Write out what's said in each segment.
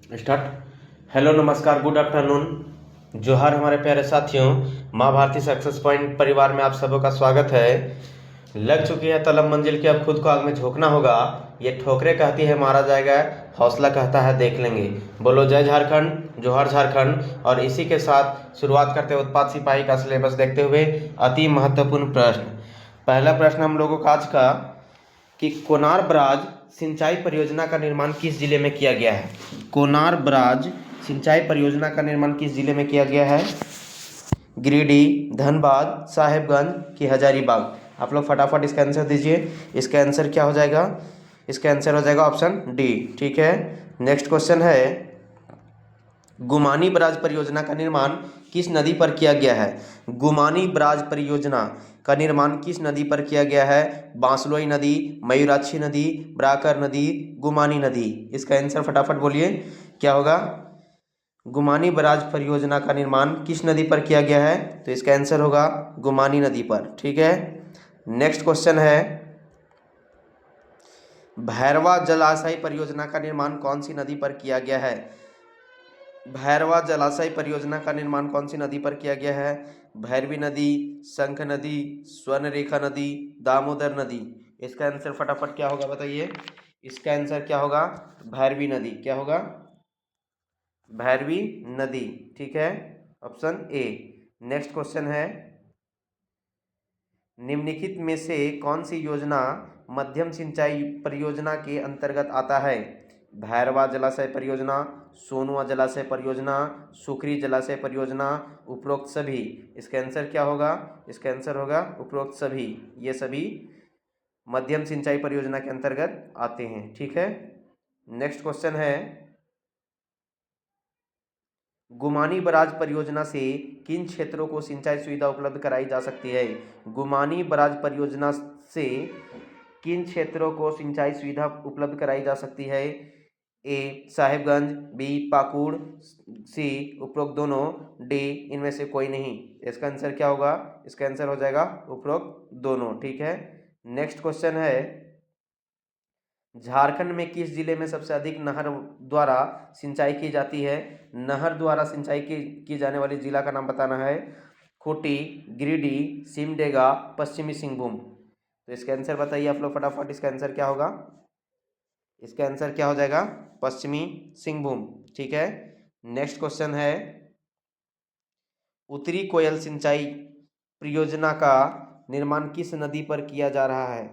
Start. Hello, नमस्कार, good afternoon, जोहार हमारे प्यारे साथियों। माँ भारती सक्सेस पॉइंट परिवार में आप सबों का स्वागत है। लग चुकी है तलब मंजिल की, अब खुद को आग में झोंकना होगा। ये ठोकरे कहती है मारा जाएगा, हौसला कहता है देख लेंगे। बोलो जय झारखंड, जोहार झारखंड। और इसी के साथ शुरुआत करते हैं उत्पाद सिपाही का सिलेबस देखते हुए। अति महत्वपूर्ण प्रश्न, पहला प्रश्न हम लोगों का आज का कि कोनार बराज सिंचाई परियोजना का निर्माण किस जिले में किया गया है। कोनार बराज सिंचाई परियोजना का निर्माण किस जिले में किया गया है? गिरिडीह, धनबाद, साहेबगंज कि हजारीबाग? आप लोग फटाफट इसका आंसर दीजिए। इसका आंसर क्या हो जाएगा? इसका आंसर हो जाएगा ऑप्शन डी। ठीक है, नेक्स्ट क्वेश्चन है, गुमानी बराज परियोजना का निर्माण किस नदी पर किया गया है? गुमानी बराज परियोजना का निर्माण किस नदी पर किया गया है? बांसलोई नदी, मयूराक्षी नदी, ब्राकर नदी, गुमानी नदी? इसका आंसर फटाफट बोलिए, क्या होगा? गुमानी बराज परियोजना का निर्माण किस नदी पर किया गया है? तो इसका आंसर होगा गुमानी नदी पर। ठीक है, नेक्स्ट क्वेश्चन है, भैरवा जलाशय परियोजना का निर्माण कौन सी नदी पर किया गया है? भैरवा जलाशय परियोजना का निर्माण कौन सी नदी पर किया गया है? भैरवी नदी, शंख नदी, स्वर्णरेखा नदी, दामोदर नदी? इसका आंसर फटाफट क्या होगा बताइए। इसका आंसर क्या होगा? भैरवी नदी। क्या होगा? भैरवी नदी। ठीक है, ऑप्शन ए। नेक्स्ट क्वेश्चन है, निम्नलिखित में से कौन सी योजना मध्यम सिंचाई परियोजना के अंतर्गत आता है? भैरवा जलाशय परियोजना, सोनुआ जलाशय परियोजना, सुखरी जलाशय परियोजना, उपरोक्त सभी? इसका आंसर क्या होगा? इसका आंसर होगा उपरोक्त सभी। ये सभी मध्यम सिंचाई परियोजना के अंतर्गत आते हैं। ठीक है, नेक्स्ट क्वेश्चन है, गुमानी बराज परियोजना से किन क्षेत्रों को सिंचाई सुविधा उपलब्ध कराई जा सकती है? गुमानी बराज परियोजना से किन क्षेत्रों को सिंचाई सुविधा उपलब्ध कराई जा सकती है? ए साहेबगंज, बी पाकुड़, सी उपरोक्त दोनों, डी इनमें से कोई नहीं? इसका आंसर क्या होगा? इसका आंसर हो जाएगा उपरोक्त दोनों। ठीक है, नेक्स्ट क्वेश्चन है, झारखंड में किस जिले में सबसे अधिक नहर द्वारा सिंचाई की जाती है? नहर द्वारा सिंचाई की जाने वाली जिला का नाम बताना है। खूंटी, गिरिडीह, सिमडेगा, पश्चिमी सिंहभूम? तो इसका आंसर बताइए आप लोग फटाफट। इसका आंसर क्या होगा? इसका आंसर क्या हो जाएगा? पश्चिमी सिंहभूम। ठीक है, नेक्स्ट क्वेश्चन है, उत्तरी कोयल सिंचाई परियोजना का निर्माण किस नदी पर किया जा रहा है?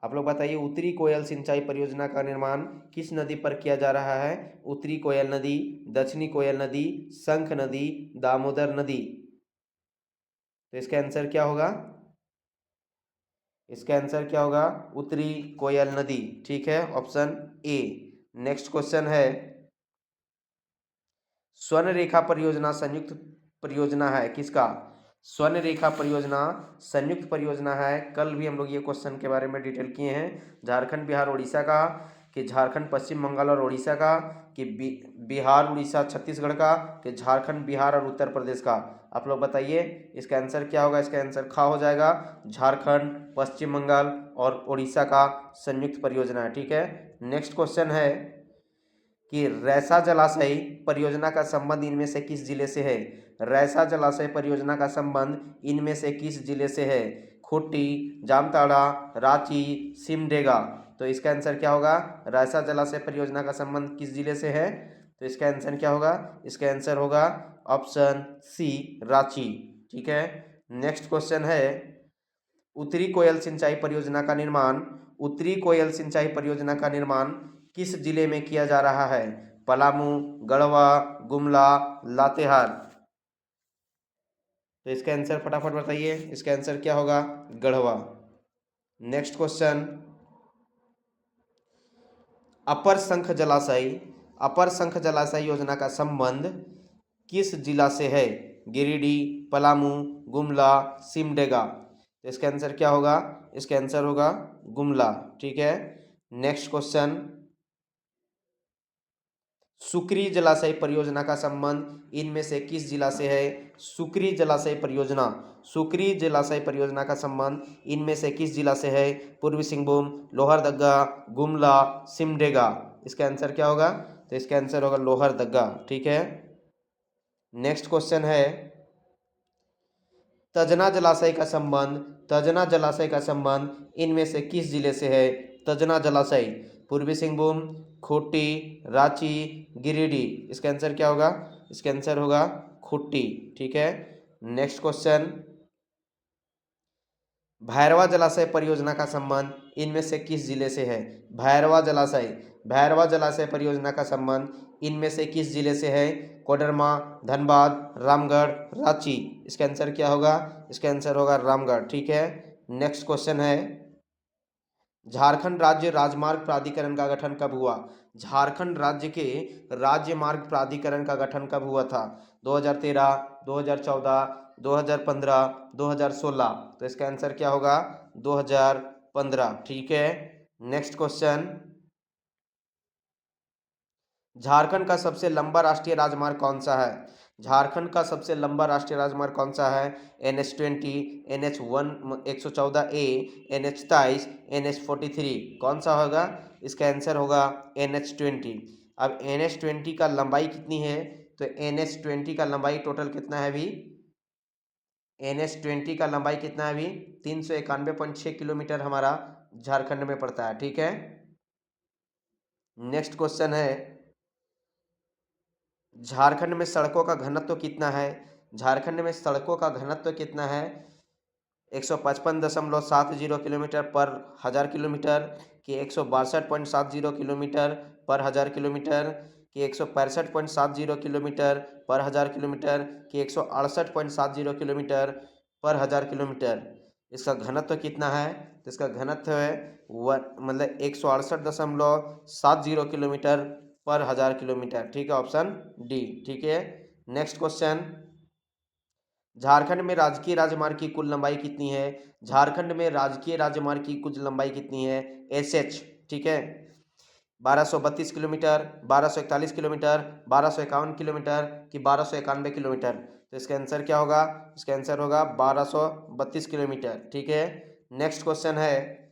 आप लोग बताइए, उत्तरी कोयल सिंचाई परियोजना का निर्माण किस नदी पर किया जा रहा है? उत्तरी कोयल नदी, दक्षिणी कोयल नदी, शंख नदी, दामोदर नदी? तो इसका आंसर क्या होगा? इसका आंसर क्या होगा? उत्तरी कोयल नदी। ठीक है, ऑप्शन ए। नेक्स्ट क्वेश्चन है, स्वर्ण रेखा परियोजना संयुक्त परियोजना है किसका? स्वर्ण रेखा परियोजना संयुक्त परियोजना है। कल भी हम लोग ये क्वेश्चन के बारे में डिटेल किए हैं। झारखंड, बिहार, उड़ीसा का, कि झारखंड, पश्चिम बंगाल और उड़ीसा का, कि बिहार, उड़ीसा, छत्तीसगढ़ का, कि झारखंड, बिहार और उत्तर प्रदेश का? आप लोग बताइए, इसका आंसर क्या होगा? इसका आंसर खा हो जाएगा, झारखंड, पश्चिम बंगाल और उड़ीसा का संयुक्त परियोजना है। ठीक है, नेक्स्ट क्वेश्चन है कि रैसा जलाशय परियोजना का संबंध इनमें से किस जिले से है? रैसा जलाशय परियोजना का संबंध इनमें से किस जिले से है? खूंटी, जामताड़ा, रांची, सिमडेगा? तो इसका आंसर क्या होगा? रैसा जलाशय परियोजना का संबंध किस जिले से है? तो इसका आंसर क्या होगा? इसका आंसर होगा ऑप्शन सी, रांची। ठीक है, नेक्स्ट क्वेश्चन है, उत्तरी कोयल सिंचाई परियोजना का निर्माण, उत्तरी कोयल सिंचाई परियोजना का निर्माण किस जिले में किया जा रहा है? पलामू, गढ़वा, गुमला, लातेहार? तो इसका आंसर फटाफट बताइए। इसका आंसर क्या होगा? गढ़वा। नेक्स्ट क्वेश्चन, अपर शंख जलाशय, अपर शंख जलाशय योजना का संबंध किस जिला से है? गिरिडीह, पलामू, गुमला, सिमडेगा? तो इसका आंसर क्या होगा? इसका आंसर होगा गुमला। ठीक है, नेक्स्ट क्वेश्चन, सुक्री जलाशय परियोजना का संबंध इनमें से किस जिला से है? सुक्री जलाशय परियोजना, सुक्री जलाशय परियोजना का संबंध इनमें से किस जिला से है? पूर्वी सिंहभूम, लोहरदगा, गुमला, सिमडेगा? इसका आंसर क्या होगा? तो इसका आंसर होगा लोहरदगा। ठीक है, नेक्स्ट क्वेश्चन है तजना जलाशय का संबंध, तजना जलाशय का संबंध इनमें से किस जिले से है? तजना जलाशय पूर्वी सिंहभूम, खूंटी, रांची, गिरिडीह। इसका आंसर क्या होगा? इसका आंसर होगा खूंटी। ठीक है, नेक्स्ट क्वेश्चन भैरवा जलाशय परियोजना का संबंध इनमें से किस जिले से है? भैरवा जलाशय, भैरवा जलाशय परियोजना का संबंध इनमें से किस जिले से है? कोडरमा, धनबाद, रामगढ़, रांची। इसका आंसर क्या होगा? इसका आंसर होगा रामगढ़। ठीक है, नेक्स्ट क्वेश्चन है झारखंड राज्य राजमार्ग प्राधिकरण का गठन कब हुआ? झारखंड राज्य के राज्य मार्ग प्राधिकरण का गठन कब हुआ था? 2013, 2014, 2015, 2016। तो इसका आंसर क्या होगा? 2015। ठीक है, नेक्स्ट क्वेश्चन झारखंड का सबसे लंबा राष्ट्रीय राजमार्ग कौन सा है? झारखंड का सबसे लंबा राष्ट्रीय राजमार्ग कौन सा है? NH20, NH1 114A, NH23, NH43। कौन सा होगा? इसका आंसर होगा NH20। अब NH20 का लंबाई कितनी है? तो NH20 का लंबाई टोटल कितना है अभी? NH20 का लंबाई कितना है अभी? 391.6 किलोमीटर हमारा झारखंड में पड़ता है। ठीक है, नेक्स्ट क्वेश्चन है झारखंड में सड़कों का घनत्व कितना है? झारखंड में सड़कों का घनत्व कितना है? 155.70 किलोमीटर पर 1000 किलोमीटर, कि 162.70 किलोमीटर पर 1000 किलोमीटर, कि 165.70 किलोमीटर पर 1000 किलोमीटर, कि 168.70 किलोमीटर पर 1000 किलोमीटर। इसका घनत्व कितना है? तो इसका घनत्व है मतलब 168.70 किलोमीटर पर 1000 किलोमीटर। ठीक है, ऑप्शन डी। ठीक है, नेक्स्ट क्वेश्चन झारखंड में राजकीय राजमार्ग की कुल लंबाई कितनी है? झारखंड में राजकीय राजमार्ग की कुल लंबाई कितनी है? SH। ठीक है, 1232 किलोमीटर, 1241 किलोमीटर, 1251 किलोमीटर, कि 1291 किलोमीटर। तो इसका आंसर क्या होगा? इसका आंसर होगा 1232 किलोमीटर। ठीक है, नेक्स्ट क्वेश्चन है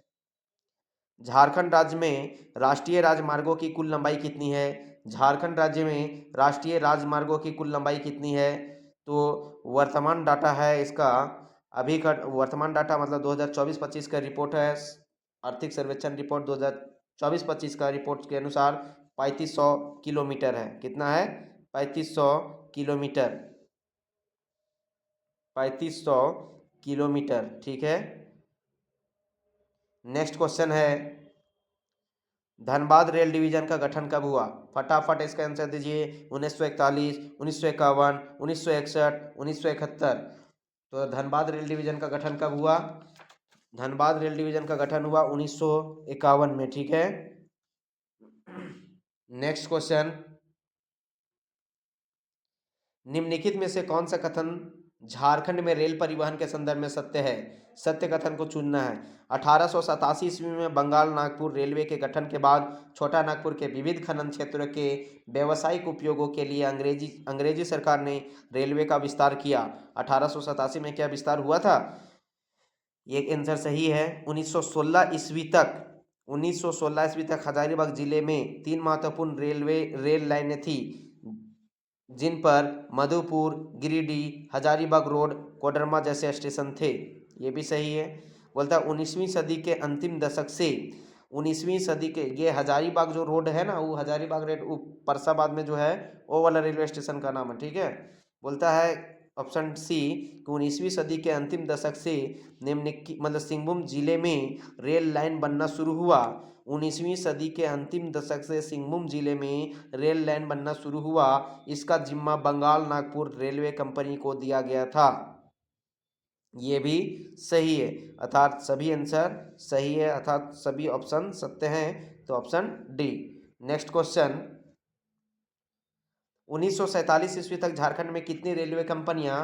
झारखंड राज्य में राष्ट्रीय राजमार्गों की कुल लंबाई कितनी है? झारखंड राज्य में राष्ट्रीय राजमार्गों की कुल लंबाई कितनी है? तो वर्तमान डाटा है इसका, अभी का वर्तमान डाटा मतलब 2024-25 का रिपोर्ट है, आर्थिक सर्वेक्षण रिपोर्ट 2024-25 का रिपोर्ट के अनुसार 3500 किलोमीटर है। कितना है? 3500 किलोमीटर, 3500 किलोमीटर। ठीक है, नेक्स्ट क्वेश्चन है धनबाद रेल डिवीजन का गठन कब हुआ? फटाफट इसका आंसर दीजिए। 1941, 1951, 1961, 1971। तो धनबाद रेल डिवीजन का गठन कब हुआ? धनबाद रेल डिवीजन का गठन हुआ 1951 में। ठीक है, नेक्स्ट क्वेश्चन निम्नलिखित में से कौन सा कथन झारखंड में रेल परिवहन के संदर्भ में सत्य है? सत्य कथन को चुनना है। 1887 ईस्वी में बंगाल नागपुर रेलवे के गठन के बाद छोटा नागपुर के विविध खनन क्षेत्रों के व्यावसायिक उपयोगों के लिए अंग्रेजी सरकार ने रेलवे का विस्तार किया। 1887 में क्या विस्तार हुआ था? ये आंसर सही है। 1916 ईस्वी तक 1916 ईस्वी तक हजारीबाग जिले में 3 महत्वपूर्ण रेल लाइनें थी, जिन पर मधुपुर, गिरिडीह, हजारीबाग रोड, कोडरमा जैसे स्टेशन थे। ये भी सही है। बोलता है 19वीं सदी के अंतिम दशक से 19वीं सदी के, ये हजारीबाग जो रोड है ना, वो हजारीबाग रेड परसाबाद में जो है वो वाला रेलवे स्टेशन का नाम है। ठीक है, बोलता है ऑप्शन सी कि 19वीं सदी के अंतिम दशक से निम्नलिखित मतलब सिंहभूम जिले में रेल लाइन बनना शुरू हुआ। 19वीं सदी के अंतिम दशक से सिंहभूम जिले में रेल लाइन बनना शुरू हुआ। इसका जिम्मा बंगाल नागपुर रेलवे कंपनी को दिया गया था। ये भी सही है, अर्थात सभी आंसर सही है, अर्थात सभी ऑप्शन सत्य हैं। तो ऑप्शन डी। नेक्स्ट क्वेश्चन 1947 ईस्वी तक झारखंड में कितनी रेलवे कंपनियां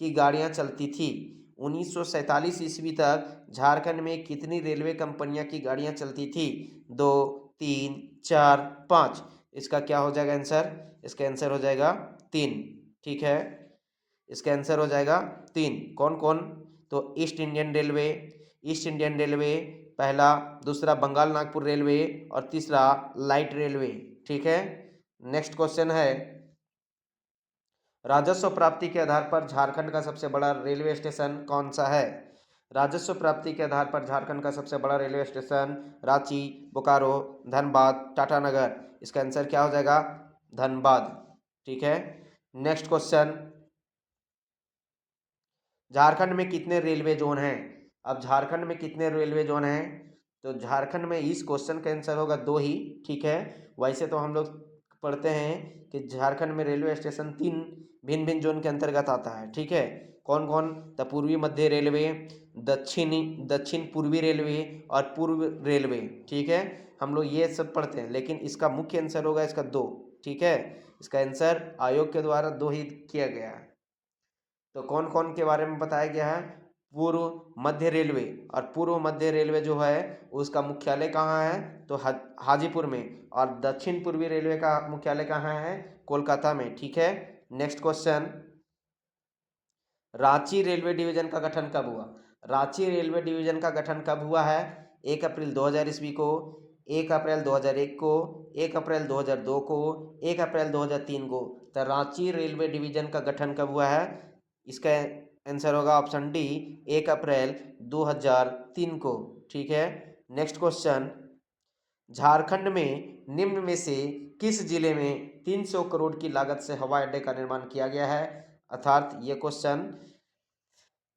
की गाड़ियां चलती थी? 1947 ईस्वी तक झारखंड में कितनी रेलवे कंपनियां की गाड़ियां चलती थी? 2, 3, 4, 5। इसका क्या हो जाएगा आंसर? इसका आंसर हो जाएगा 3। ठीक है, इसका आंसर हो जाएगा 3। कौन कौन? तो ईस्ट इंडियन रेलवे पहला, दूसरा बंगाल नागपुर रेलवे और तीसरा लाइट रेलवे। ठीक है, नेक्स्ट क्वेश्चन है, राजस्व प्राप्ति के आधार पर झारखंड का सबसे बड़ा रेलवे स्टेशन कौन सा है? राजस्व प्राप्ति के आधार पर झारखंड का सबसे बड़ा रेलवे स्टेशन रांची, बोकारो, धनबाद, टाटानगर। इसका आंसर क्या हो जाएगा? धनबाद। ठीक है। नेक्स्ट क्वेश्चन, झारखंड में कितने रेलवे जोन हैं? अब झारखंड में कितने रेलवे जोन हैं? तो झारखंड में इस क्वेश्चन का आंसर होगा 2 ही। ठीक है। वैसे तो हम लोग पढ़ते हैं कि झारखंड में रेलवे स्टेशन 3 भिन्न भिन्न जोन के अंतर्गत आता है। ठीक है। कौन कौन? द पूर्वी मध्य रेलवे, दक्षिण पूर्वी रेलवे और पूर्व रेलवे। ठीक है। हम लोग ये सब पढ़ते हैं, लेकिन इसका मुख्य आंसर होगा इसका 2। ठीक है। इसका आंसर आयोग के द्वारा 2 ही किया गया है। तो कौन कौन के बारे में बताया गया है? पूर्व मध्य रेलवे, और पूर्व मध्य रेलवे जो है उसका मुख्यालय कहाँ है? तो हाजीपुर में। और दक्षिण पूर्वी रेलवे का मुख्यालय कहाँ है? कोलकाता में। ठीक है। Next question, Ranchi railway division का गठन कब हुआ? रांची रेलवे डिवीजन का गठन कब हुआ है? 1 अप्रैल 2000 ईस्वी को, 1 अप्रैल 2001 को, 1 अप्रैल 2002 को, 1 अप्रैल 2003 को। तो रांची रेलवे डिवीजन का गठन कब हुआ है? इसका आंसर होगा ऑप्शन डी, 1 अप्रैल 2003 को। ठीक है। नेक्स्ट क्वेश्चन, झारखंड में निम्न में से किस जिले में 300 करोड़ की लागत से हवाई अड्डे का निर्माण किया गया है? अर्थात ये क्वेश्चन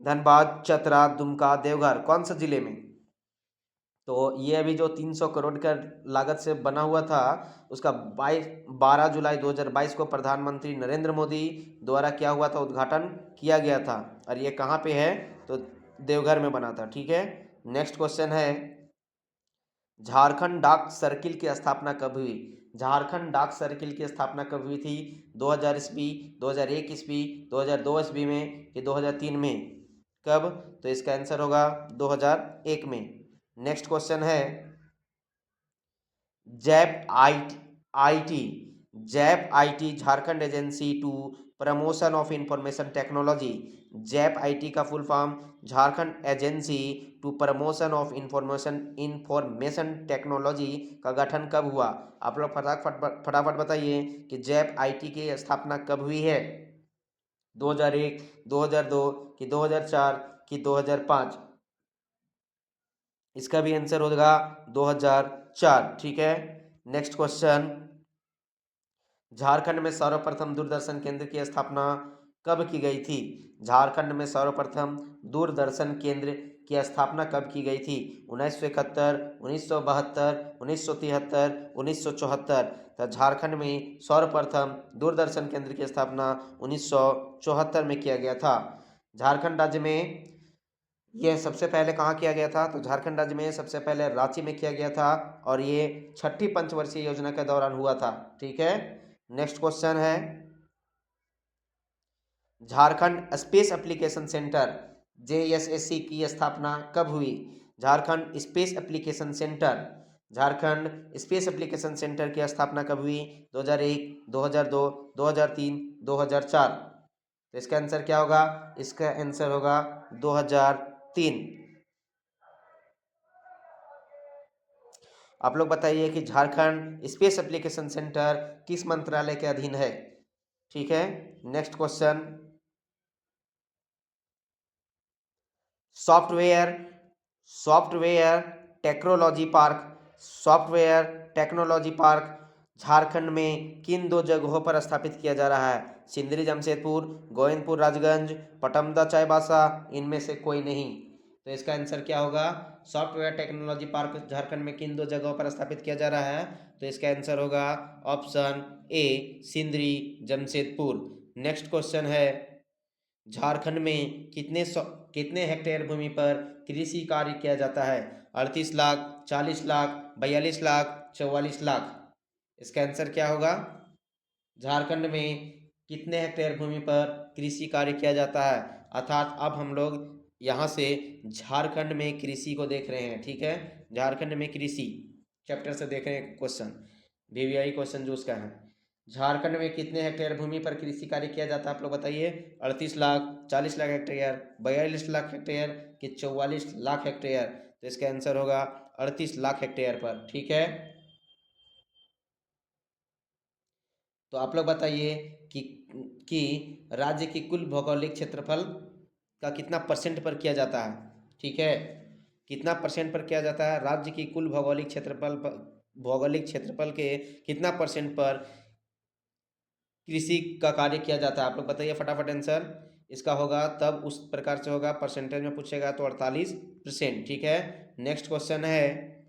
धनबाद, चतरा, दुमका, देवघर, कौन सा जिले में? तो ये अभी जो 300 करोड़ का लागत से बना हुआ था, उसका 12 जुलाई 2022 को प्रधानमंत्री नरेंद्र मोदी द्वारा क्या हुआ था? उद्घाटन किया गया था। और ये कहाँ पे है? तो देवघर में बना था। ठीक है। नेक्स्ट क्वेश्चन है, झारखंड डाक सर्किल की स्थापना कब हुई? झारखंड डाक सर्किल की स्थापना कब हुई थी? 2000 ईस्वी, 2001 ईस्वी, 2002 ईस्वी में कि 2003 में? कब? तो इसका आंसर होगा 2001 में। नेक्स्ट क्वेश्चन है, JAP IT JAP IT Jharkhand agency to promotion of information technology. JAP IT का full form Jharkhand agency to promotion of information technology का गठन कब हुआ? आप लोग फटाफट फटाफट बताइए कि जैप आईटी की स्थापना कब हुई है? 2001, 2002 कि 2004 कि 2005? इसका भी आंसर होगा 2004। ठीक है। नेक्स्ट क्वेश्चन, झारखंड में सर्वप्रथम दूरदर्शन केंद्र की स्थापना कब की गई थी? झारखंड में सर्वप्रथम दूरदर्शन केंद्र की स्थापना कब की गई थी? 1971, 1972, 1973, 1974? तो झारखंड में सर्वप्रथम दूरदर्शन केंद्र की स्थापना 1974 में किया गया था। झारखंड राज्य में यह सबसे पहले कहाँ किया गया था? तो झारखंड राज्य में सबसे पहले रांची में किया गया था, और ये 6ठी पंचवर्षीय योजना के दौरान हुआ था। ठीक है। नेक्स्ट क्वेश्चन है, Jharkhand space application centre JSSC की स्थापना कब हुई? Jharkhand space application centre Jharkhand space application centre की स्थापना कब हुई? 2001, 2002, 2003, 2004? तो इसका आंसर क्या होगा? इसका आंसर होगा 2003। आप लोग बताइए कि झारखंड स्पेस एप्लीकेशन सेंटर किस मंत्रालय के अधीन है? ठीक है। Next question, software software technology park software technology park Jharkhand में किन 2 जगहों पर स्थापित किया जा रहा है? सिंदरी जमशेदपुर, गोविंदपुर राजगंज, पटमदा चाईबासा, इनमें से कोई नहीं? तो इसका आंसर क्या होगा? सॉफ्टवेयर टेक्नोलॉजी पार्क झारखंड में किन 2 जगहों पर स्थापित किया जा रहा है? तो इसका आंसर होगा option A, Sindri Jamshedpur. Next question है, झारखंड में कितने हेक्टेयर भूमि पर कृषि कार्य किया जाता है? 38 लाख, 40 लाख, 42 लाख, 44 लाख? इसका आंसर क्या होगा? झारखंड में कितने हेक्टेयर भूमि पर कृषि कार्य किया जाता है? अर्थात अब हम लोग यहाँ से झारखंड में कृषि को देख रहे हैं। ठीक है। झारखंड में कृषि चैप्टर से देख रहे हैं क्वेश्चन, VVI क्वेश्चन जो उसका है। झारखंड में कितने हेक्टेयर भूमि पर कृषि कार्य किया जाता है? आप लोग बताइए। 38 लाख, 40 लाख हेक्टेयर, 42 लाख हेक्टेयर कि 44 लाख हेक्टेयर? तो इसका आंसर होगा 38 लाख हेक्टेयर पर। ठीक है। तो आप लोग बताइए कि राज्य की कुल भौगोलिक क्षेत्रफल का कितना परसेंट पर किया जाता है। ठीक है, कितना परसेंट पर किया जाता है, राज्य की कुल भौगोलिक क्षेत्रफल के कितना परसेंट पर कृषि का कार्य किया जाता है। आप लोग बताइए फटाफट आंसर इसका होगा, तब उस प्रकार से होगा, परसेंटेज में पूछेगा तो 48%। ठीक है, नेक्स्ट क्वेश्चन है,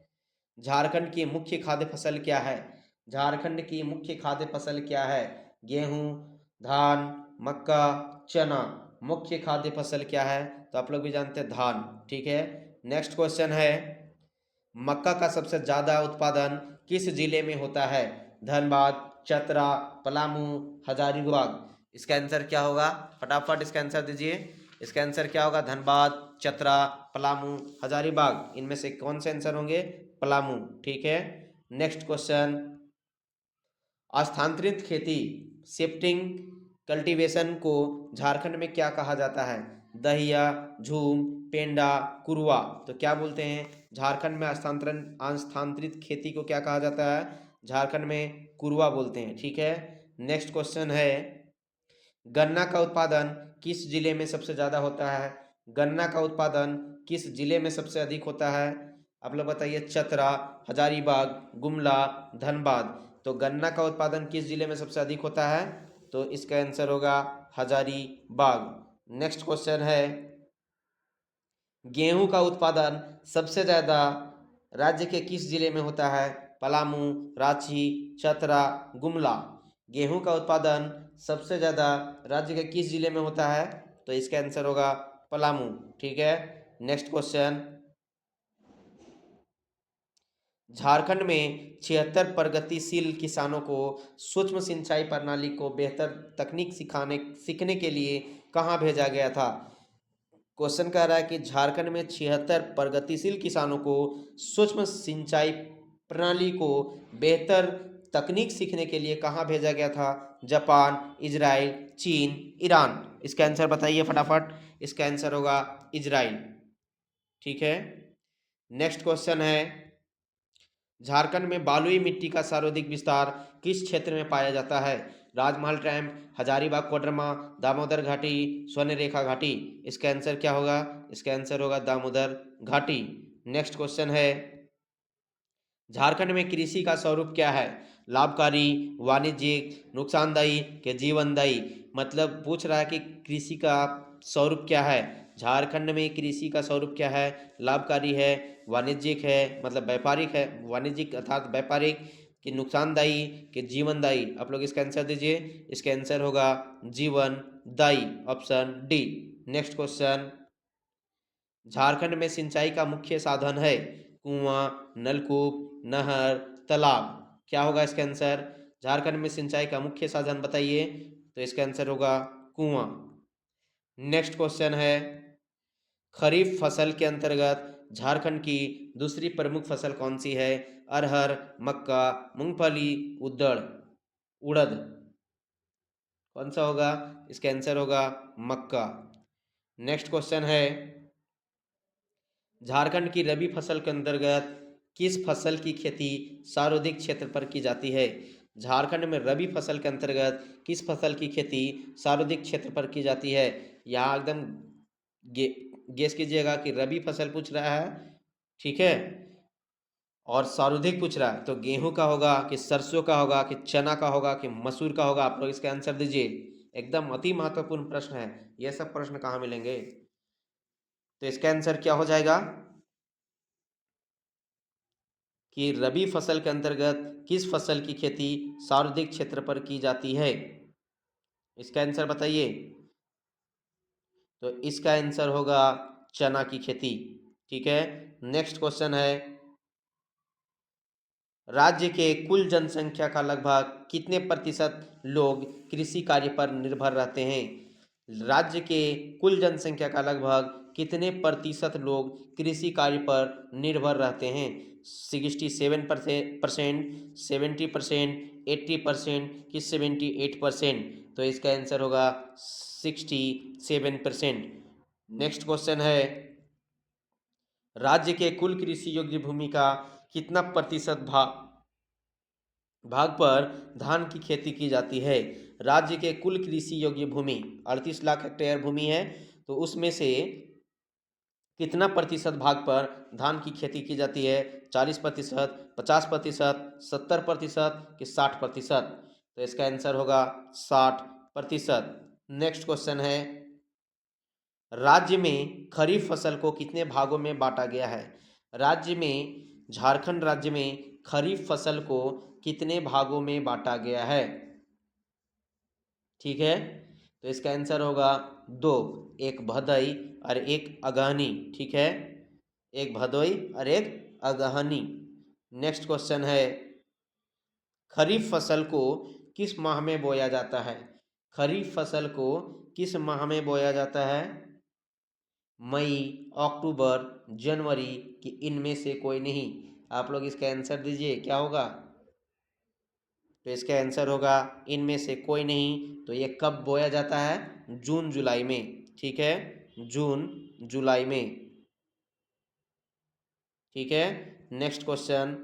झारखंड की मुख्य खाद्य फसल क्या है। झारखंड की मुख्य खाद्य फसल क्या है। गेहूं, धान, मक्का, चना। मुख्य खाद्य फसल क्या है, तो आप लोग भी जानते हैं धान। ठीक है, नेक्स्ट क्वेश्चन है, मक्का का सबसे ज्यादा उत्पादन किस जिले में होता है। धनबाद, चतरा, पलामू, हजारीबाग। इसका आंसर क्या होगा, फटाफट इसका आंसर दीजिए। इसका आंसर क्या होगा, धनबाद, चतरा, पलामू, हजारीबाग। इनमें से कौन से आंसर होंगे, पलामू। ठीक है, नेक्स्ट क्वेश्चन, स्थानांतरित खेती शिफ्टिंग कल्टीवेशन को झारखंड में क्या कहा जाता है। दहिया, झूम, पेंडा, कुरवा। तो क्या बोलते हैं, झारखंड में स्थानांतरित खेती को क्या कहा जाता है, झारखंड में कुरवा बोलते हैं। ठीक है, नेक्स्ट क्वेश्चन है, गन्ना का उत्पादन किस जिले में सबसे ज्यादा होता है। गन्ना का उत्पादन किस जिले में सबसे अधिक होता है, आप लोग बताइए। चतरा, हजारीबाग, गुमला, धनबाद। तो गन्ना का उत्पादन किस जिले में सबसे अधिक होता है, तो इसका आंसर होगा हजारीबाग। नेक्स्ट क्वेश्चन है, गेहूं का उत्पादन सबसे ज्यादा राज्य के किस जिले में होता है। पलामू, रांची, चतरा, गुमला। गेहूं का उत्पादन सबसे ज्यादा राज्य के किस जिले में होता है, तो इसका आंसर होगा पलामू। ठीक है, नेक्स्ट क्वेश्चन, झारखंड में 76 प्रगतिशील किसानों को सूक्ष्म सिंचाई प्रणाली को बेहतर तकनीक सीखने के लिए कहाँ भेजा गया था। क्वेश्चन कह रहा है कि झारखंड में 76 प्रगतिशील किसानों को सूक्ष्म सिंचाई प्रणाली को बेहतर तकनीक सीखने के लिए कहाँ भेजा गया था। जापान, इजराइल, चीन, ईरान। इसका आंसर बताइए फटाफट। इसका आंसर होगा इजराइल। ठीक है, नेक्स्ट क्वेश्चन है, झारखंड में बालुई मिट्टी का सर्वाधिक विस्तार किस क्षेत्र में पाया जाता है। राजमहल डैम, हजारीबाग कोडरमा, दामोदर घाटी, स्वर्ण रेखा घाटी। इसका आंसर क्या होगा, इसका आंसर होगा दामोदर घाटी। नेक्स्ट क्वेश्चन है, झारखंड में कृषि का स्वरूप क्या है। लाभकारी, वाणिज्यिक, नुकसानदायी के जीवनदायी। मतलब पूछ रहा है कि कृषि का स्वरूप क्या है। झारखंड में कृषि का स्वरूप क्या है, लाभकारी है, वाणिज्यिक है मतलब व्यापारिक है, वाणिज्यिक अर्थात व्यापारिक, कि नुकसानदायी कि जीवनदायी। आप लोग इसका आंसर दीजिए। इसका आंसर होगा जीवनदायी, option D. Next question, Jharkhand में सिंचाई का मुख्य साधन है। कुआं, नलकूप, नहर, तालाब। क्या होगा इसका आंसर, झारखंड में सिंचाई का मुख्य साधन बताइए, तो इसका आंसर होगा कुआं। नेक्स्ट क्वेश्चन है, खरीफ फसल के अंतर्गत झारखंड की दूसरी प्रमुख फसल कौन सी है। अरहर, मक्का, मूंगफली, उड़द। कौन सा होगा, इसका आंसर होगा मक्का। नेक्स्ट क्वेश्चन है, झारखंड की रबी फसल के अंतर्गत किस फसल की खेती सर्वाधिक क्षेत्र पर की जाती है। झारखंड में रबी फसल के अंतर्गत किस फसल की खेती सर्वाधिक क्षेत्र पर की जाती है। यहाँ एकदम गेस कीजिएगा कि रबी फसल पूछ रहा है, ठीक है, और सर्वाधिक पूछ रहा है, तो गेहूं का होगा कि सरसों का होगा कि चना का होगा कि मसूर का होगा। आप लोग इसका आंसर दीजिए। एकदम अति महत्वपूर्ण प्रश्न है, यह सब प्रश्न कहाँ मिलेंगे। तो इसका आंसर क्या हो जाएगा कि रबी फसल के अंतर्गत किस फसल की खेती सर्वाधिक क्षेत्र पर की जाती है। इसका आंसर बताइए। तो इसका आंसर होगा चना की खेती। ठीक है, नेक्स्ट क्वेश्चन है, राज्य के कुल जनसंख्या का लगभग कितने प्रतिशत लोग कृषि कार्य पर निर्भर रहते हैं। राज्य के कुल जनसंख्या का लगभग कितने प्रतिशत लोग कृषि कार्य पर निर्भर रहते हैं। 67%, 70%, 80% कि 78%। तो इसका आंसर होगा 67%। नेक्स्ट क्वेश्चन है, राज्य के कुल कृषि योग्य भूमि का कितना प्रतिशत भाग भाग पर धान की खेती की जाती है। राज्य के कुल कृषि योग्य भूमि 38 लाख हेक्टेयर भूमि है, तो उसमें से कितना प्रतिशत भाग पर धान की खेती की जाती है? 40%, 50%, 70% कि 60%? तो इसका आंसर होगा 60%। नेक्स्ट क्वेश्चन है, राज्य में खरीफ फसल को कितने भागों में बांटा गया है? राज्य में, झारखंड राज्य में खरीफ फसल को कितने भागों में बांटा गया है? ठीक है, तो इसका आंसर होगा 2, एक भदई और एक अगहनी। ठीक है, एक भदोई और एक अगहनी। नेक्स्ट क्वेश्चन है, खरीफ फसल को किस माह में बोया जाता है? खरीफ फसल को किस माह में बोया जाता है? मई, अक्टूबर, जनवरी कि इनमें से कोई नहीं? आप लोग इसका आंसर दीजिए, क्या होगा? तो इसका आंसर होगा इनमें से कोई नहीं। तो ये कब बोया जाता है? जून जुलाई में। ठीक है, जून जुलाई में। ठीक है, नेक्स्ट क्वेश्चन,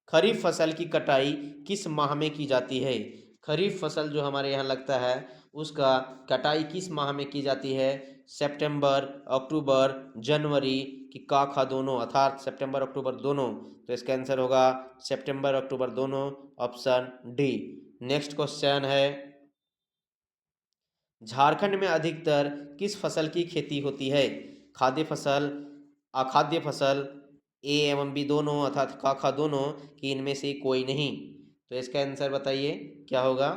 खरीफ फसल की कटाई किस माह में की जाती है? खरीफ फसल जो हमारे यहाँ लगता है उसका कटाई किस माह में की जाती है? सितंबर, अक्टूबर, जनवरी कि का खा दोनों, अर्थात सितंबर अक्टूबर दोनों? तो इसका आंसर होगा सितंबर अक्टूबर दोनों, ऑप्शन डी। नेक्स्ट क्वेश्चन है, झारखंड में अधिकतर किस फसल की खेती होती है? खाद्य फसल, अखाद्य फसल, ए एवं बी दोनों अर्थात का खा दोनों कि इनमें से कोई नहीं? तो इसका आंसर बताइए क्या होगा?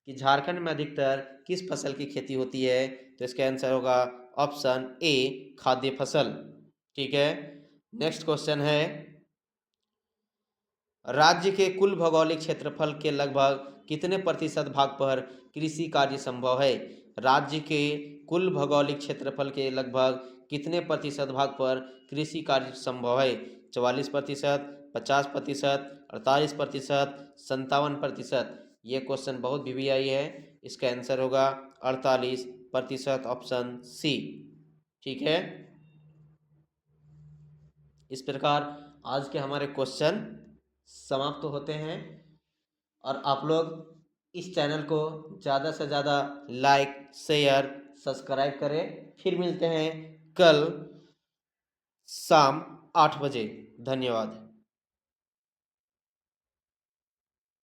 कि झारखंड में अधिकतर किस फसल की खेती होती है? तो इसका आंसर होगा ऑप्शन ए, खाद्य फसल। ठीक है, नेक्स्ट क्वेश्चन है, राज्य के कुल भौगोलिक क्षेत्रफल के लगभग कितने प्रतिशत भाग पर कृषि कार्य संभव है? राज्य के कुल भौगोलिक क्षेत्रफल के लगभग कितने प्रतिशत भाग पर कृषि कार्य संभव है? 44%, 50%, 48%, 57%? ये क्वेश्चन बहुत भी आई है, इसका आंसर होगा 48%, ऑप्शन सी। ठीक है, इस प्रकार आज के हमारे क्वेश्चन समाप्त होते हैं। और आप लोग इस चैनल को ज़्यादा से ज़्यादा लाइक, शेयर, सब्सक्राइब करें। फिर मिलते हैं कल शाम 8 बजे। धन्यवाद।